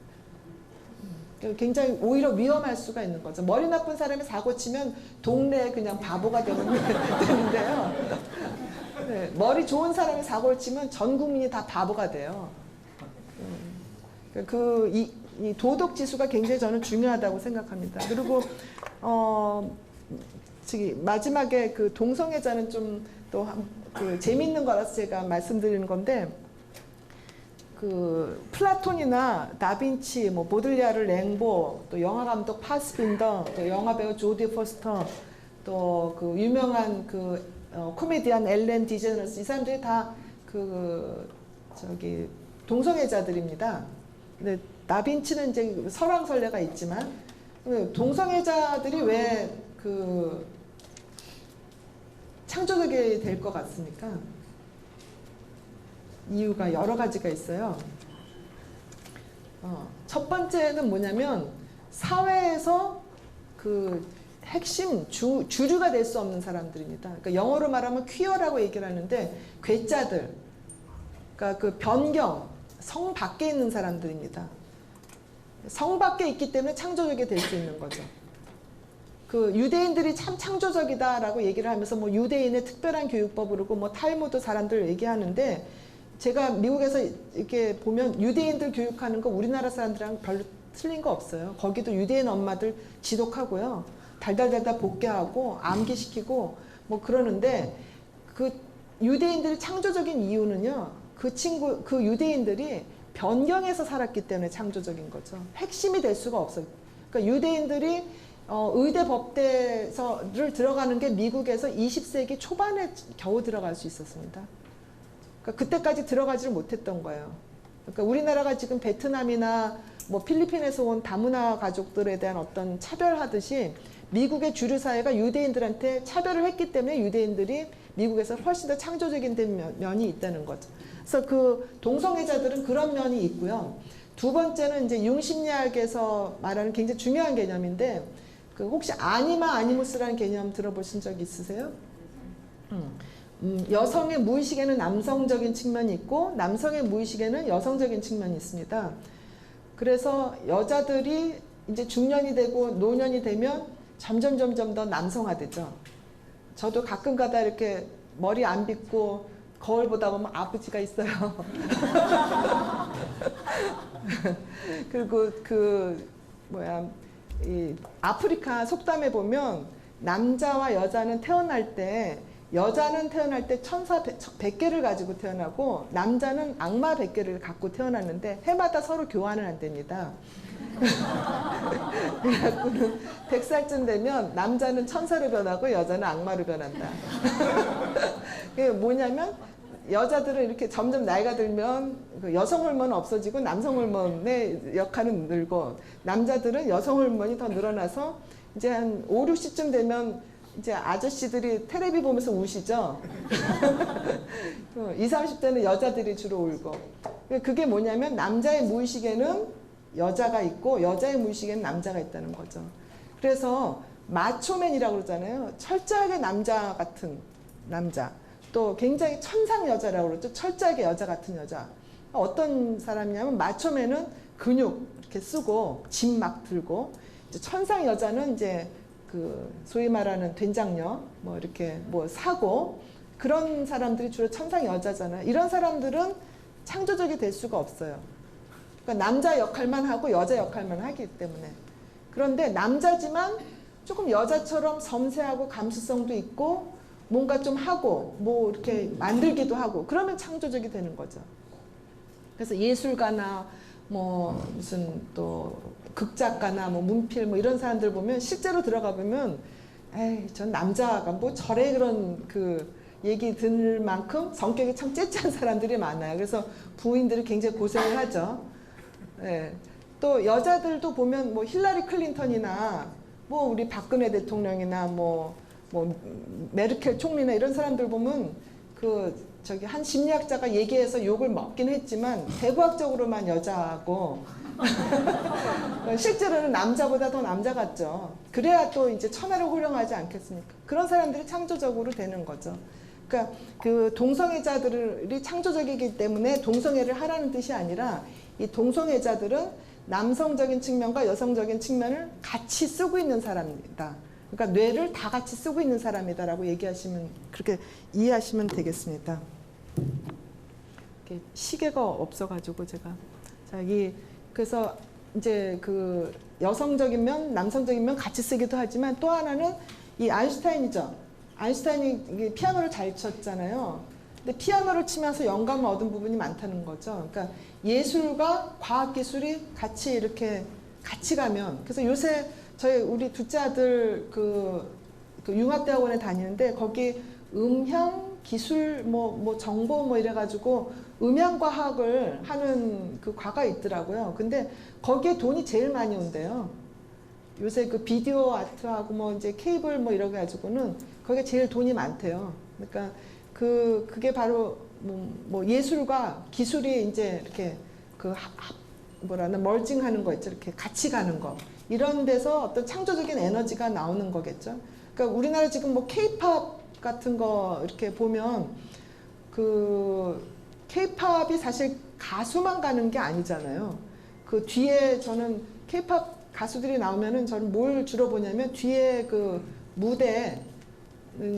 굉장히 오히려 위험할 수가 있는 거죠. 머리 나쁜 사람이 사고 치면 동네에 그냥 바보가 되는데요. 네, 머리 좋은 사람이 사고를 치면 전 국민이 다 바보가 돼요. 이 도덕 지수가 굉장히 저는 중요하다고 생각합니다. 그리고 마지막에 그 동성애자는 좀 또 재미있는 거라서 제가 말씀드리는 건데, 그 플라톤이나 다빈치, 보들리아르, 랭보, 또 영화감독 파스빈더, 또 영화배우 조디 포스터, 또 그 유명한 그 코미디언 엘렌 디제너스 이 사람들이 다 그 저기 동성애자들입니다. 근데 다빈치는 이제 설왕설래가 있지만 동성애자들이 왜 그 창조적이 될 것 같습니까? 이유가 여러 가지가 있어요. 첫 번째는 뭐냐면 사회에서 그 핵심 주류가 될 수 없는 사람들입니다. 그러니까 영어로 말하면 퀴어라고 얘기를 하는데 괴짜들, 그러니까 그 변경, 성 밖에 있는 사람들입니다. 성 밖에 있기 때문에 창조적이 될 수 있는 거죠. 그 유대인들이 참 창조적이다라고 얘기를 하면서 뭐 유대인의 특별한 교육법 그러고 뭐 탈무드 사람들 얘기하는데 제가 미국에서 이렇게 보면 유대인들 교육하는 거 우리나라 사람들이랑 별로 틀린 거 없어요. 거기도 유대인 엄마들 지독하고요. 달달달달 볶게 하고 암기시키고 뭐 그러는데 그 유대인들이 창조적인 이유는요. 그 유대인들이 변경해서 살았기 때문에 창조적인 거죠. 핵심이 될 수가 없어요. 그러니까 유대인들이 의대 법대를 들어가는 게 미국에서 20세기 초반에 겨우 들어갈 수 있었습니다. 그러니까 그때까지 들어가지를 못했던 거예요. 그러니까 우리나라가 지금 베트남이나 뭐 필리핀에서 온 다문화 가족들에 대한 어떤 차별하듯이 미국의 주류 사회가 유대인들한테 차별을 했기 때문에 유대인들이 미국에서 훨씬 더 창조적인 면이 있다는 거죠. 그래서 그 동성애자들은 그런 면이 있고요. 두 번째는 이제 융심리학에서 말하는 굉장히 중요한 개념인데 그 혹시 아니마 아니무스라는 개념 들어보신 적 있으세요? 여성의 무의식에는 남성적인 측면이 있고 남성의 무의식에는 여성적인 측면이 있습니다. 그래서 여자들이 이제 중년이 되고 노년이 되면 점점 더 남성화되죠. 저도 가끔 가다 이렇게 머리 안 빗고 거울 보다 보면 아버지가 있어요. 그리고 이 아프리카 속담에 보면 남자와 여자는 태어날 때 여자는 태어날 때 천사 100개를 가지고 태어나고 남자는 악마 100개를 갖고 태어났는데 해마다 서로 교환을 한답니다. 그래갖고는 100살쯤 되면 남자는 천사로 변하고 여자는 악마로 변한다. 그게 뭐냐면 여자들은 이렇게 점점 나이가 들면 여성 호르몬은 없어지고 남성 호르몬의 역할은 늘고 남자들은 여성 호르몬이 더 늘어나서 이제 한 5, 60쯤 되면 이제 아저씨들이 텔레비 보면서 우시죠. 20, 30대는 여자들이 주로 울고. 그게 뭐냐면 남자의 무의식에는 여자가 있고 여자의 무의식에는 남자가 있다는 거죠. 그래서 마초맨이라고 그러잖아요. 철저하게 남자 같은 남자. 또 굉장히 천상 여자라고 그러죠. 철저하게 여자 같은 여자. 어떤 사람이냐면 마초맨은 근육 이렇게 쓰고 짐 막 들고 이제 천상 여자는 이제 그 소위 말하는 된장녀 뭐 이렇게 뭐 사고 그런 사람들이 주로 천상 여자잖아요. 이런 사람들은 창조적이 될 수가 없어요. 그러니까 남자 역할만 하고 여자 역할만 하기 때문에. 그런데 남자지만 조금 여자처럼 섬세하고 감수성도 있고 뭔가 좀 하고 뭐 이렇게 만들기도 하고 그러면 창조적이 되는 거죠. 그래서 예술가나 뭐 무슨 또 극작가나 뭐 문필 뭐 이런 사람들 보면 실제로 들어가 보면 에이 전 남자가 뭐 저래 그런 그 얘기 들을 만큼 성격이 참 째째한 사람들이 많아요. 그래서 부인들이 굉장히 고생을 하죠. 예. 또 여자들도 보면 뭐 힐러리 클린턴이나 뭐 우리 박근혜 대통령이나 뭐 메르켈 총리나 이런 사람들 보면 한 심리학자가 얘기해서 욕을 먹긴 했지만 대부학적으로만 여자고 실제로는 남자보다 더 남자 같죠. 그래야 또 이제 천하를 호령하지 않겠습니까? 그런 사람들이 창조적으로 되는 거죠. 그러니까 그 동성애자들이 창조적이기 때문에 동성애를 하라는 뜻이 아니라 이 동성애자들은 남성적인 측면과 여성적인 측면을 같이 쓰고 있는 사람이다. 그러니까 뇌를 다 같이 쓰고 있는 사람이다라고 얘기하시면 그렇게 이해하시면 되겠습니다. 시계가 없어가지고 제가 그래서 이제 그 여성적인 면, 남성적인 면 같이 쓰기도 하지만 또 하나는 이 아인슈타인이죠. 아인슈타인이 피아노를 잘 쳤잖아요. 근데 피아노를 치면서 영감을 얻은 부분이 많다는 거죠. 그러니까 예술과 과학 기술이 같이 이렇게 같이 가면 그래서 요새 우리 둘째 아들 그 그 융합대학원에 다니는데 거기 음향 기술 뭐 정보 뭐 이래가지고 음향과학을 하는 그 과가 있더라고요. 근데 거기에 돈이 제일 많이 온대요. 요새 그 비디오 아트하고 뭐 이제 케이블 뭐 이래 가지고는 거기에 제일 돈이 많대요. 그러니까 그게 바로 뭐 예술과 기술이 이제 이렇게 그 뭐라나 멀징하는 거 있죠. 이렇게 같이 가는 거. 이런 데서 어떤 창조적인 에너지가 나오는 거겠죠. 그러니까 우리나라 지금 뭐 케이팝 같은 거 이렇게 보면 그 케이팝이 사실 가수만 가는 게 아니잖아요. 그 뒤에 저는 케이팝 가수들이 나오면은 저는 뭘 주로 보냐면 뒤에 그 무대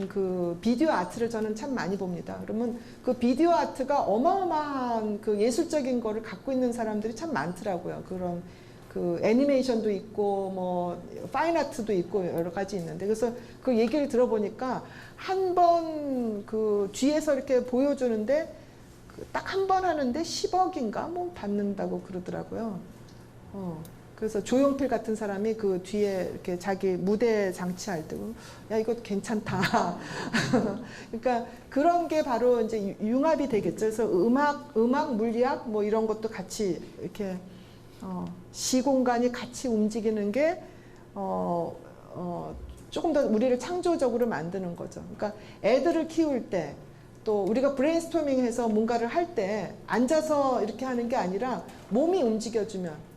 그 비디오 아트를 저는 참 많이 봅니다. 그러면 그 비디오 아트가 어마어마한 그 예술적인 거를 갖고 있는 사람들이 참 많더라고요. 그런 그 애니메이션도 있고 뭐 파인 아트도 있고 여러 가지 있는데 그래서 그 얘기를 들어보니까 한 번 그 뒤에서 이렇게 보여주는데 딱 한 번 하는데 10억인가 뭐 받는다고 그러더라고요. 그래서 조용필 같은 사람이 그 뒤에 이렇게 자기 무대 장치할 때, 야, 이거 괜찮다. 그러니까 그런 게 바로 이제 융합이 되겠죠. 그래서 음악, 물리학 뭐 이런 것도 같이 이렇게, 시공간이 같이 움직이는 게, 조금 더 우리를 창조적으로 만드는 거죠. 그러니까 애들을 키울 때, 또 우리가 브레인스토밍 해서 뭔가를 할 때 앉아서 이렇게 하는 게 아니라 몸이 움직여주면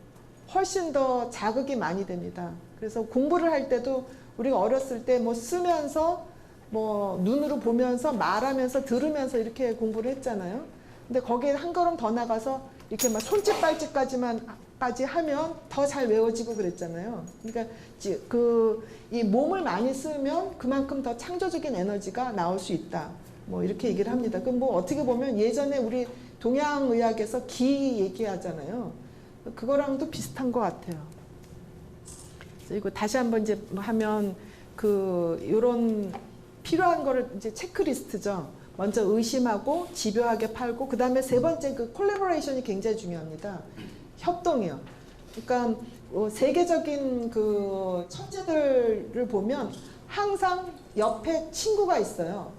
훨씬 더 자극이 많이 됩니다. 그래서 공부를 할 때도 우리가 어렸을 때 뭐 쓰면서 뭐 눈으로 보면서 말하면서 들으면서 이렇게 공부를 했잖아요. 근데 거기에 한 걸음 더 나가서 이렇게 막 손짓 발짓까지 하면 더 잘 외워지고 그랬잖아요. 그러니까 이 몸을 많이 쓰면 그만큼 더 창조적인 에너지가 나올 수 있다. 뭐 이렇게 얘기를 합니다. 그럼 뭐 어떻게 보면 예전에 우리 동양의학에서 기 얘기하잖아요. 그거랑도 비슷한 것 같아요. 그리고 다시 한번 이제 하면 요런 필요한 거를 이제 체크리스트죠. 먼저 의심하고 집요하게 팔고 그 다음에 세 번째 그 콜라보레이션이 굉장히 중요합니다. 협동이요. 그러니까 세계적인 그 천재들을 보면 항상 옆에 친구가 있어요.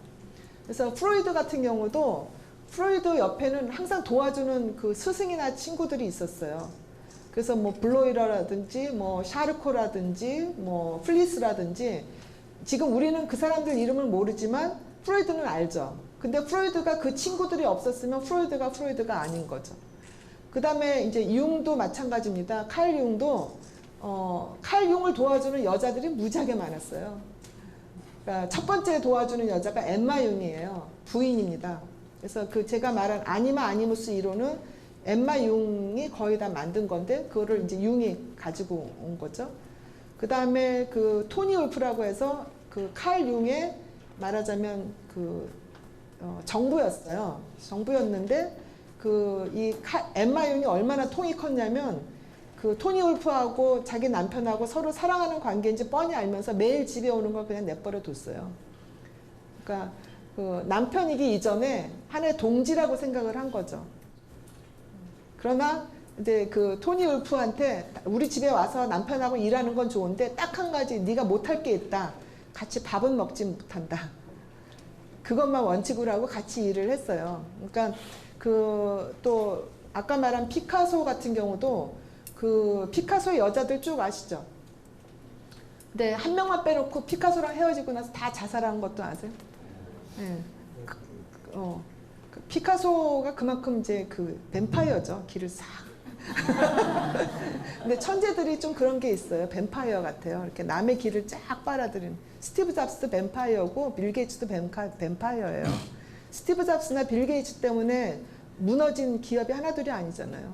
그래서 프로이드 같은 경우도 프로이드 옆에는 항상 도와주는 그 스승이나 친구들이 있었어요. 그래서 뭐 블로이러라든지 뭐 샤르코라든지 뭐 플리스라든지 지금 우리는 그 사람들 이름을 모르지만 프로이드는 알죠. 근데 프로이드가 그 친구들이 없었으면 프로이드가 아닌 거죠. 그 다음에 이제 융도 마찬가지입니다. 칼 융도 칼 융을 도와주는 여자들이 무지하게 많았어요. 그러니까 첫 번째 도와주는 여자가 엠마 융이에요. 부인입니다. 그래서 그 제가 말한 아니마 아니무스 이론은 엠마 융이 거의 다 만든 건데 그거를 이제 융이 가지고 온 거죠. 그 다음에 그 토니 울프라고 해서 그 칼 융의 말하자면 그 정부였어요. 정부였는데 엠마 융이 얼마나 통이 컸냐면 그 토니 울프하고 자기 남편하고 서로 사랑하는 관계인지 뻔히 알면서 매일 집에 오는 걸 그냥 내버려 뒀어요. 그러니까 그 남편이기 이전에 하나의 동지라고 생각을 한 거죠. 그러나 이제 그 토니 울프한테 우리 집에 와서 남편하고 일하는 건 좋은데 딱 한 가지 네가 못할 게 있다. 같이 밥은 먹지 못한다. 그것만 원칙으로 하고 같이 일을 했어요. 그러니까 또 아까 말한 피카소 같은 경우도 그 피카소의 여자들 쭉 아시죠? 근데 한 명만 빼놓고 피카소랑 헤어지고 나서 다 자살한 것도 아세요? 네. 피카소가 그만큼 이제 그 뱀파이어죠. 기를 싹. 근데 천재들이 좀 그런 게 있어요. 뱀파이어 같아요. 이렇게 남의 기를 쫙 빨아들이는. 스티브 잡스도 뱀파이어고 빌 게이츠도 뱀파이어예요. 스티브 잡스나 빌 게이츠 때문에 무너진 기업이 하나둘이 아니잖아요.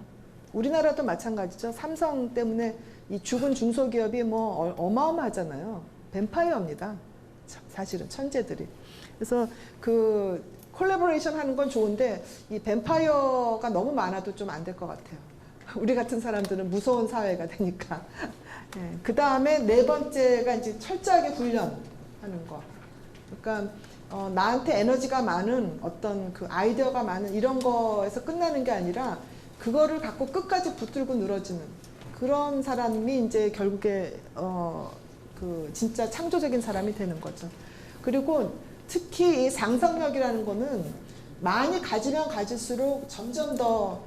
우리나라도 마찬가지죠. 삼성 때문에 이 죽은 중소기업이 뭐 어마어마하잖아요. 뱀파이어입니다. 사실은 천재들이. 그래서 그 콜라보레이션 하는 건 좋은데 이 뱀파이어가 너무 많아도 좀 안 될 것 같아요. 우리 같은 사람들은 무서운 사회가 되니까. 네. 그 다음에 네 번째가 이제 철저하게 훈련하는 거. 그러니까 나한테 에너지가 많은 어떤 그 아이디어가 많은 이런 거에서 끝나는 게 아니라 그거를 갖고 끝까지 붙들고 늘어지는 그런 사람이 이제 결국에 그 진짜 창조적인 사람이 되는 거죠. 그리고 특히 이 상상력이라는 거는 많이 가지면 가질수록 점점 더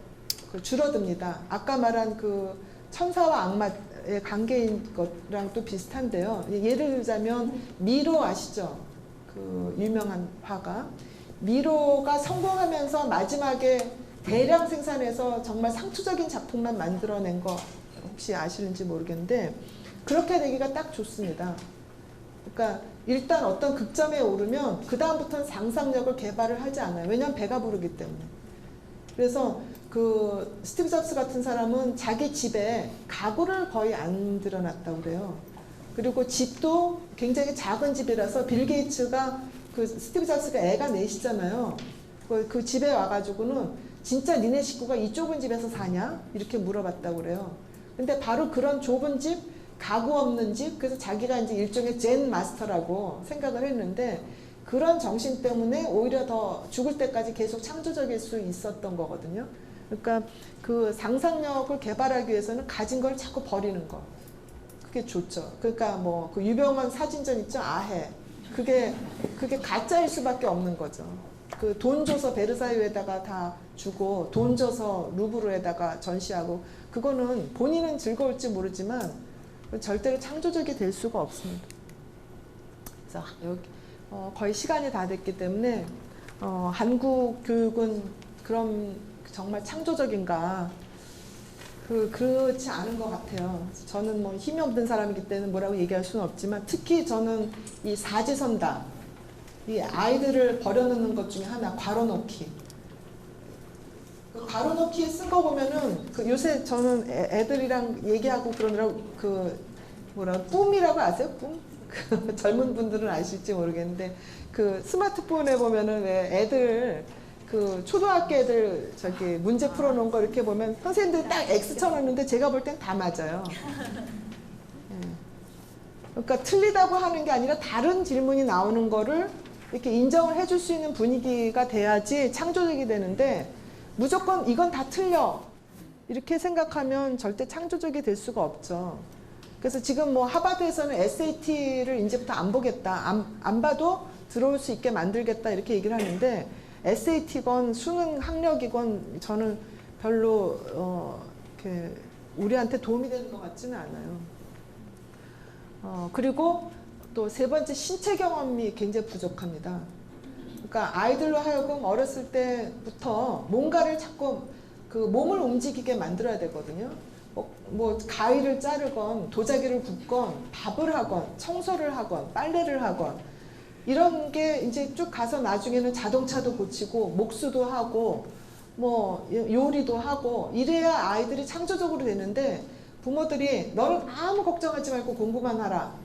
줄어듭니다. 아까 말한 그 천사와 악마의 관계인 것랑 또 비슷한데요. 예를 들자면 미로 아시죠? 그 유명한 화가. 미로가 성공하면서 마지막에 대량 생산해서 정말 상투적인 작품만 만들어낸 거 혹시 아시는지 모르겠는데 그렇게 되기가 딱 좋습니다. 그러니까 일단 어떤 극점에 오르면 그 다음부터는 상상력을 개발을 하지 않아요. 왜냐하면 배가 부르기 때문에. 그래서 그 스티브 잡스 같은 사람은 자기 집에 가구를 거의 안 들여놨다고 그래요. 그리고 집도 굉장히 작은 집이라서 빌 게이츠가 그 스티브 잡스가 애가 넷이잖아요. 그 집에 와가지고는 진짜 니네 식구가 이 좁은 집에서 사냐? 이렇게 물어봤다고 그래요. 근데 바로 그런 좁은 집, 가구 없는 집, 그래서 자기가 이제 일종의 젠 마스터라고 생각을 했는데 그런 정신 때문에 오히려 더 죽을 때까지 계속 창조적일 수 있었던 거거든요. 그러니까 그 상상력을 개발하기 위해서는 가진 걸 자꾸 버리는 거. 그게 좋죠. 그러니까 뭐 그 유명한 사진전 있죠? 아해. 그게 가짜일 수밖에 없는 거죠. 그 돈 줘서 베르사유에다가 다 주고 돈 줘서 루브르에다가 전시하고 그거는 본인은 즐거울지 모르지만 절대로 창조적이 될 수가 없습니다. 그래서 여기 거의 시간이 다 됐기 때문에 한국 교육은 그럼 정말 창조적인가? 그렇지 않은 것 같아요. 저는 뭐 힘이 없는 사람이기 때문에 뭐라고 얘기할 수는 없지만 특히 저는 이 사지선다, 이 아이들을 버려놓는 것 중에 하나, 괄호넣기. 그 괄호넣기에 쓴 거 보면은 그 요새 저는 애들이랑 얘기하고 그러느라고 그 뿜이라고 아세요? 뿜? 그 젊은 분들은 아실지 모르겠는데 그 스마트폰에 보면은 왜 애들 그 초등학교 애들 저기 문제 풀어놓은 거 이렇게 보면 선생님들이 딱 X 쳐놨는데 제가 볼 땐 다 맞아요. 예. 그러니까 틀리다고 하는 게 아니라 다른 질문이 나오는 거를 이렇게 인정을 해줄 수 있는 분위기가 돼야지 창조적이 되는데 무조건 이건 다 틀려 이렇게 생각하면 절대 창조적이 될 수가 없죠. 그래서 지금 뭐 하버드에서는 SAT를 이제부터 안 보겠다, 안 봐도 들어올 수 있게 만들겠다 이렇게 얘기를 하는데 SAT건 수능 학력이건 저는 별로 이렇게 우리한테 도움이 되는 것 같지는 않아요. 그리고 또 세 번째 신체 경험이 굉장히 부족합니다. 그러니까 아이들로 하여금 어렸을 때부터 뭔가를 자꾸 그 몸을 움직이게 만들어야 되거든요. 뭐 가위를 자르건 도자기를 굽건 밥을 하건 청소를 하건 빨래를 하건 이런 게 이제 쭉 가서 나중에는 자동차도 고치고 목수도 하고 뭐 요리도 하고 이래야 아이들이 창조적으로 되는데 부모들이 너는 아무 걱정하지 말고 공부만 하라.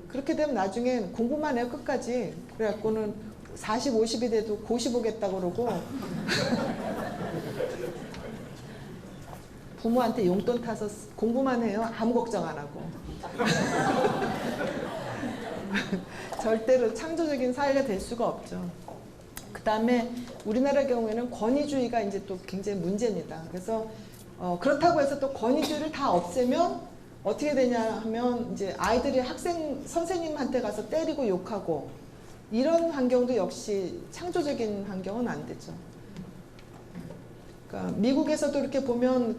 그렇게 되면 나중엔 공부만 해요 끝까지. 그래갖고는 40, 50이 돼도 고시 보겠다고 그러고 부모한테 용돈 타서 공부만 해요. 아무 걱정 안 하고. 절대로 창조적인 사회가 될 수가 없죠. 그 다음에 우리나라 경우에는 권위주의가 이제 또 굉장히 문제입니다. 그래서 그렇다고 해서 또 권위주의를 다 없애면 어떻게 되냐 하면 이제 아이들이 선생님한테 가서 때리고 욕하고 이런 환경도 역시 창조적인 환경은 안 되죠. 그러니까 미국에서도 이렇게 보면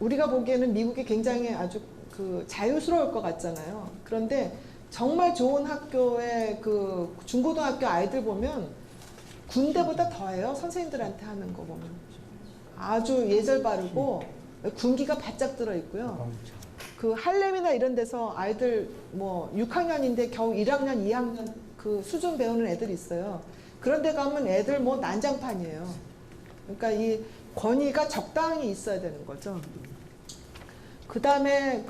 우리가 보기에는 미국이 굉장히 아주 자유스러울 것 같잖아요. 그런데 정말 좋은 학교의 중고등학교 아이들 보면 군대보다 더해요. 선생님들한테 하는 거 보면 아주 예절 바르고 군기가 바짝 들어 있고요. 그 할렘이나 이런 데서 아이들 뭐 6학년인데 겨우 1학년, 2학년 그 수준 배우는 애들이 있어요. 그런 데 가면 애들 뭐 난장판이에요. 그러니까 이 권위가 적당히 있어야 되는 거죠. 그 다음에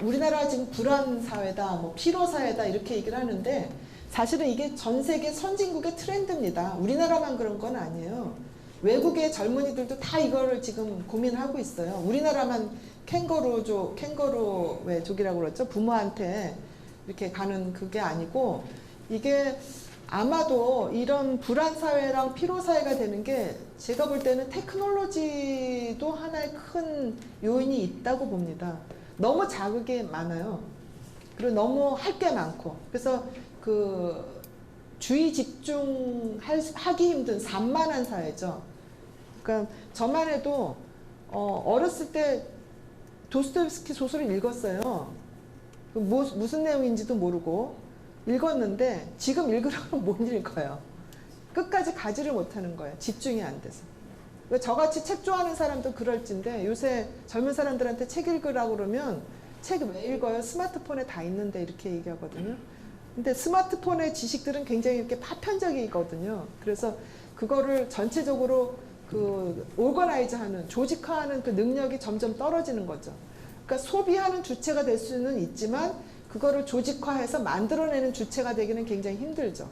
우리나라 지금 불안 사회다, 뭐 피로 사회다 이렇게 얘기를 하는데 사실은 이게 전 세계 선진국의 트렌드입니다. 우리나라만 그런 건 아니에요. 외국의 젊은이들도 다 이거를 지금 고민하고 있어요. 우리나라만 캥거루족이라고 그랬죠. 부모한테 이렇게 가는 그게 아니고 이게 아마도 이런 불안 사회랑 피로 사회가 되는 게 제가 볼 때는 테크놀로지도 하나의 큰 요인이 있다고 봅니다. 너무 자극이 많아요. 그리고 너무 할 게 많고, 그래서 그 주의 집중하기 힘든 산만한 사회죠. 그러니까 저만 해도 어렸을 때 도스토옙스키 소설을 읽었어요. 무슨 내용인지도 모르고 읽었는데 지금 읽으려면 못 읽어요. 끝까지 가지를 못하는 거예요. 집중이 안 돼서. 저같이 책 좋아하는 사람도 그럴진데 요새 젊은 사람들한테 책 읽으라고 그러면 책 왜 읽어요? 스마트폰에 다 있는데 이렇게 얘기하거든요. 근데 스마트폰의 지식들은 굉장히 이렇게 파편적이거든요. 그래서 그거를 전체적으로 그 오거나이즈하는, 조직화하는 그 능력이 점점 떨어지는 거죠. 그러니까 소비하는 주체가 될 수는 있지만 그거를 조직화해서 만들어내는 주체가 되기는 굉장히 힘들죠.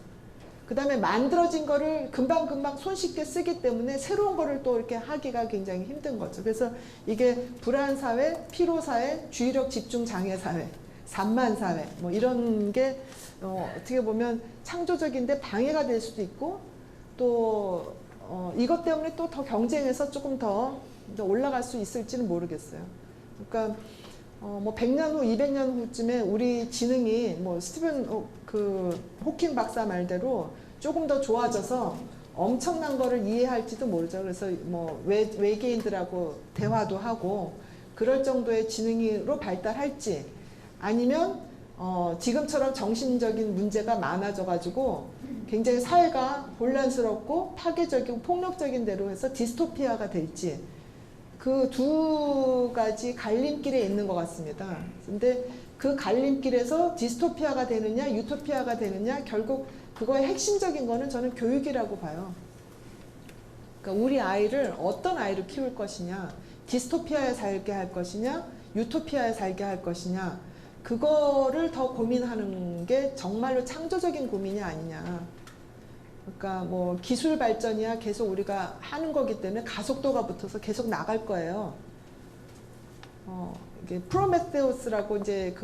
그 다음에 만들어진 거를 금방금방 손쉽게 쓰기 때문에 새로운 거를 또 이렇게 하기가 굉장히 힘든 거죠. 그래서 이게 불안사회, 피로사회, 주의력 집중 장애사회, 산만사회 뭐 이런 게 어떻게 보면 창조적인데 방해가 될 수도 있고 또 이것 때문에 또 더 경쟁해서 조금 더 올라갈 수 있을지는 모르겠어요. 그러니까 뭐 100년 후, 200년 후쯤에 우리 지능이 뭐 스티븐 호킹 박사 말대로 조금 더 좋아져서 엄청난 거를 이해할지도 모르죠. 그래서 뭐 외계인들하고 대화도 하고 그럴 정도의 지능으로 발달할지 아니면 지금처럼 정신적인 문제가 많아져 가지고 굉장히 사회가 혼란스럽고 파괴적이고 폭력적인 대로 해서 디스토피아가 될지 그 두 가지 갈림길에 있는 것 같습니다. 근데 그 갈림길에서 디스토피아가 되느냐 유토피아가 되느냐 결국 그거의 핵심적인 거는 저는 교육이라고 봐요. 그러니까 우리 아이를 어떤 아이로 키울 것이냐, 디스토피아에 살게 할 것이냐 유토피아에 살게 할 것이냐, 그거를 더 고민하는 게 정말로 창조적인 고민이 아니냐. 그러니까 뭐 기술 발전이야 계속 우리가 하는 거기 때문에 가속도가 붙어서 계속 나갈 거예요. 이게 프로메테우스라고 이제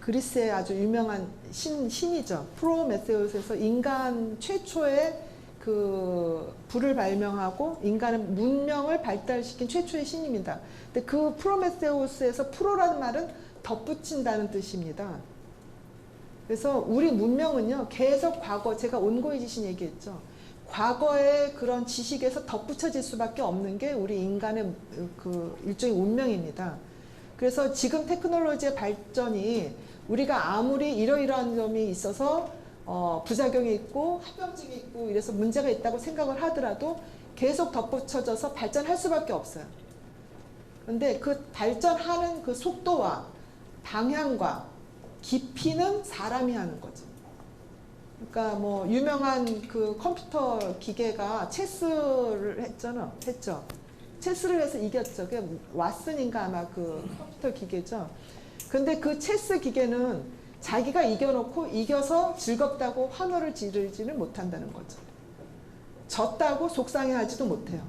그리스의 아주 유명한 신이죠. 프로메테우스에서 인간 최초의 그 불을 발명하고 인간의 문명을 발달시킨 최초의 신입니다. 근데 그 프로메테우스에서 프로라는 말은 덧붙인다는 뜻입니다. 그래서 우리 문명은요 계속 과거, 제가 온고의 지신 얘기했죠. 과거의 그런 지식에서 덧붙여질 수밖에 없는 게 우리 인간의 그 일종의 운명입니다. 그래서 지금 테크놀로지의 발전이 우리가 아무리 이러이러한 점이 있어서 부작용이 있고 합병증이 있고 이래서 문제가 있다고 생각을 하더라도 계속 덧붙여져서 발전할 수밖에 없어요. 그런데 그 발전하는 그 속도와 방향과 깊이는 사람이 하는 거죠. 그러니까 뭐 유명한 그 컴퓨터 기계가 체스를 했죠. 체스를 해서 이겼죠. 그게 왓슨인가 아마 그 컴퓨터 기계죠. 근데 그 체스 기계는 자기가 이겨놓고 이겨서 즐겁다고 환호를 지르지는 못한다는 거죠. 졌다고 속상해하지도 못해요.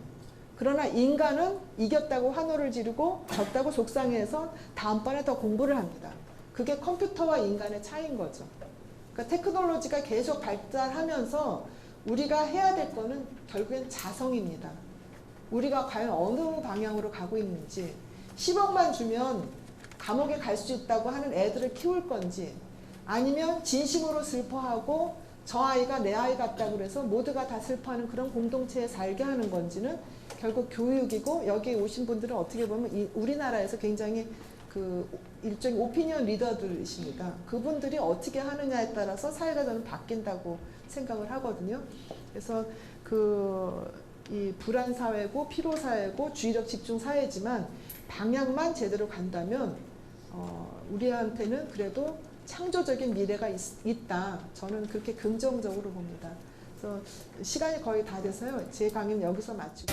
그러나 인간은 이겼다고 환호를 지르고 졌다고 속상해해서 다음번에 더 공부를 합니다. 그게 컴퓨터와 인간의 차이인 거죠. 그러니까 테크놀로지가 계속 발달하면서 우리가 해야 될 거는 결국엔 자성입니다. 우리가 과연 어느 방향으로 가고 있는지, 10억만 주면 감옥에 갈 수 있다고 하는 애들을 키울 건지, 아니면 진심으로 슬퍼하고 저 아이가 내 아이 같다고 그래서 모두가 다 슬퍼하는 그런 공동체에 살게 하는 건지는 결국 교육이고, 여기 오신 분들은 어떻게 보면 우리나라에서 굉장히 그 일종의 오피니언 리더들이십니다. 그분들이 어떻게 하느냐에 따라서 사회가 저는 바뀐다고 생각을 하거든요. 그래서 이 불안 사회고 피로 사회고 주의력 집중 사회지만 방향만 제대로 간다면 우리한테는 그래도 창조적인 미래가 있다. 저는 그렇게 긍정적으로 봅니다. 그래서 시간이 거의 다 돼서요. 제 강의는 여기서 마치고.